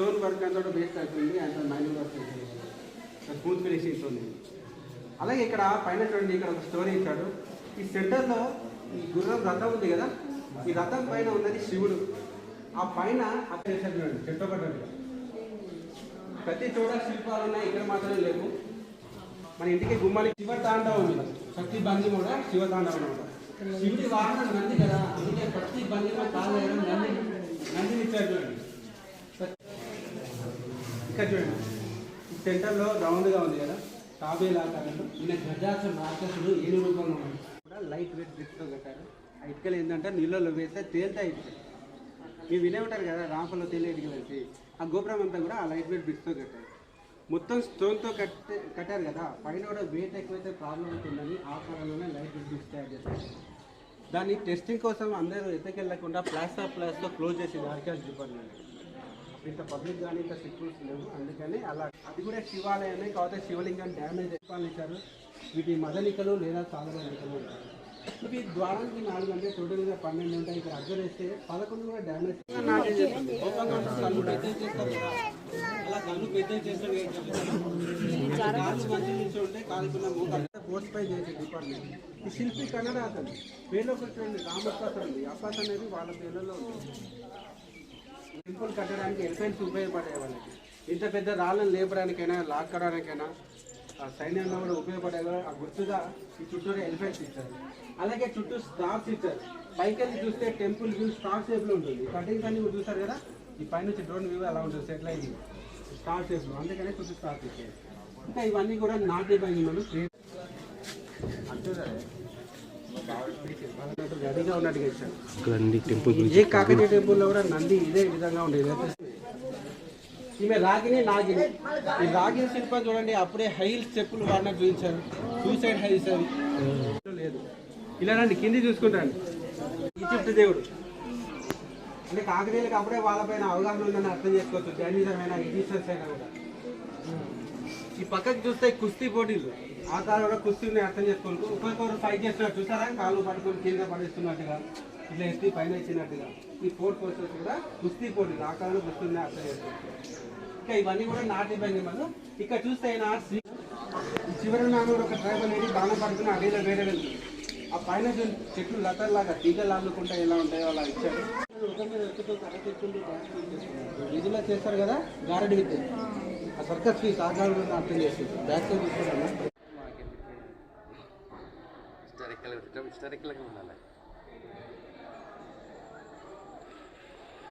Stone work అంతా కూడా based అవుతుంది, అంత మైనింగ్ వర్క్ అవుతుంది, స్మూత్ ఫినిషింగ్ ఉంది. అలాగే ఇక్కడ పైన చూడండి, ఇక్కడ ఒక స్టోరీ ఇచ్చాడు. ఈ సెంటర్లో ఈ గుర్రం రథం ఉంది కదా, ఈ రథం పైన ఉన్నది శివుడు. ఆ పైన అక్కడ చూడండి చెట్టబడ్డాడు. ప్రతి చోట శిల్పాలు ఉన్నాయి, ఇక్కడ మాత్రమే లేవు. మన ఇంటికి గుమ్మానికి శివతాండవం ఉంది, ప్రతి బండి కూడా శివతాండవం అనమాట. శివుడి వాహనం నంది కదా, అందుకే ప్రతి బండి కాళ్ళు నందిని ఇచ్చారు చూడండి. ఇక్కడ చూడండి ఈ సెంటర్లో రౌండ్గా ఉంది కదా, తాబేలు ఆకారంలో ఈయన గజాసుడు రాక్షసుడు ఏను రూపంలో ఉంది. కూడా లైట్ వెయిట్ బ్రిక్స్తో కట్టారు. ఆ ఇటుకలు ఏంటంటే నీళ్ళలో వేస్తే తేలుతాయి ఇటుకలు. మీరు వినే ఉంటారు కదా, రాంపలో తేలే ఇటుకలు వేసి. ఆ గోపురం అంతా కూడా ఆ లైట్ వెయిట్ బ్రిక్స్తో కట్టారు. మొత్తం స్టోన్తో కట్టారు కదా, పైన కూడా వెయిట్ ఎక్కువైతే ప్రాబ్లం అవుతుందని ఆ కాలంలోనే లైట్ వెయిట్ బ్రిక్స్ తయారు చేస్తారు. దాన్ని టెస్టింగ్ కోసం అందరూ ఎత్తకెళ్ళకుండా ప్లాస్టర్ ఆఫ్ ప్లాస్తో క్లోజ్ చేసింది ఆర్కియాలజీ డిపార్ట్మెంట్. ఇంత పబ్లిక్ కానీ ఇంత సెక్యూరిటీ లేవు, అందుకని అలా. అది కూడా శివాలయమే, కాకపోతే శివలింగం డ్యామేజ్ ఎక్కువ ఇచ్చారు. వీటి మదలికలు లేదా సాధనలికలు ఉంటాయి. ఇవి ద్వారానికి 4 అంటే టోటల్గా 12 ఉంటాయి. ఇక్కడ అబ్జర్వ్ చేస్తే 11 కూడా డ్యామేజ్ చేస్తారు. కళ్ళు పెద్ద చేస్తారు కదా, అలా కళ్ళు పెద్ద చేస్తారు. కాళ్ళు మంచి నుంచి ఉంటే కాలుకున్న పోస్ట్ పై చేసే డిపార్ట్మెంట్. ఈ శిల్పి కన్నడ అతను పేర్లో పెట్టండి, రామప్రసాద్ ఉంది. అప్పాస్ అనేది వాళ్ళ పేర్లలో ఉంటుంది. టెంపుల్ కట్టడానికి ఎలిఫెంట్స్ ఉపయోగపడే వాళ్ళకి, ఇంత పెద్ద రాళ్ళను లేపడానికైనా లాక్కడానికైనా సైన్యంలో కూడా ఉపయోగపడే ఆ గుర్తుగా ఈ చుట్టూరు ఎలిఫెంట్స్ ఇచ్చారు. అలాగే చుట్టూ స్టార్స్ ఇచ్చారు. పైకి వెళ్ళి చూస్తే టెంపుల్ వ్యూ స్టార్ షేప్లో ఉంటుంది. కటింగ్స్ అన్ని చూస్తారు కదా, ఈ పైనుంచి డ్రోన్ వ్యూ అలా ఉంటుంది, సెటిలైట్ స్టార్ షేప్లో, అందుకనే చుట్టూ స్టార్స్ ఇచ్చారు. ఇంకా ఇవన్నీ కూడా నాటి భంగిమలు రెడీగా ఉన్నట్టుగా ఇచ్చారు. ఏ కాకతీయ టెంపుల్లో కూడా నంది ఇదే విధంగా ఉండేది. ఈమె రాగిని నాగిని, ఈ రాగిని శిల్పం చూడండి, అప్పుడే హైల్స్ చెప్పులు వాడినట్టు చూపించారు. సూసైడ్ హైల్స్ అవి లేదు. ఇలా రండి కింది చూసుకుంటాండి. ఈజిప్ట్ దేవుడు అంటే కాకతీయులకు అప్పుడే వాళ్ళపైన అవగాహన ఉందని అర్థం చేసుకోవచ్చు. జైనిజం అయినా ఈజిప్షియన్స్ అయినా కూడా. ఈ పక్కకి చూస్తే కుస్తీ పోటీలు, ఆ కాలంలో కుస్తీని అర్థం చేసుకోవచ్చు. ఒక్కొక్కరు ఫైట్ చేస్తున్నారు చూసారా, కాళ్ళు పట్టుకొని కింద పడేస్తున్నట్టుగా, ఇట్లా ఎత్తి పైన ఇచ్చినట్టుగా. ఈ 4 పోస్టర్స్ కూడా కుస్తీ పోటీలు, ఆ కాలంలో కుస్తీని అర్థం చేసుకోవచ్చు. ఇంకా ఇవన్నీ కూడా నాటి భంగిమలు. ఇక్కడ చూస్తే చివరి నామూరు ఒక ట్రైబ్ అనేది బాణం పడుతున్న అడవిలో వేరే వెళ్తుంది. ఆ పైన చెట్లు లతల్లాగా తీగలు అల్లుకుంటా ఎలా ఉంటాయో అలా ఇచ్చారు. ఒక మీద ఎత్తుతో కరెక్ట్ విధులా చేస్తారు కదా, గారడి విద్య. ఆ సర్కస్ ఫీస్ ఆకారం అర్థం చేస్తుంది. బ్యాక్ సైడ్ చూసుకోవడం హిస్టారికల్గా ఉండాలి.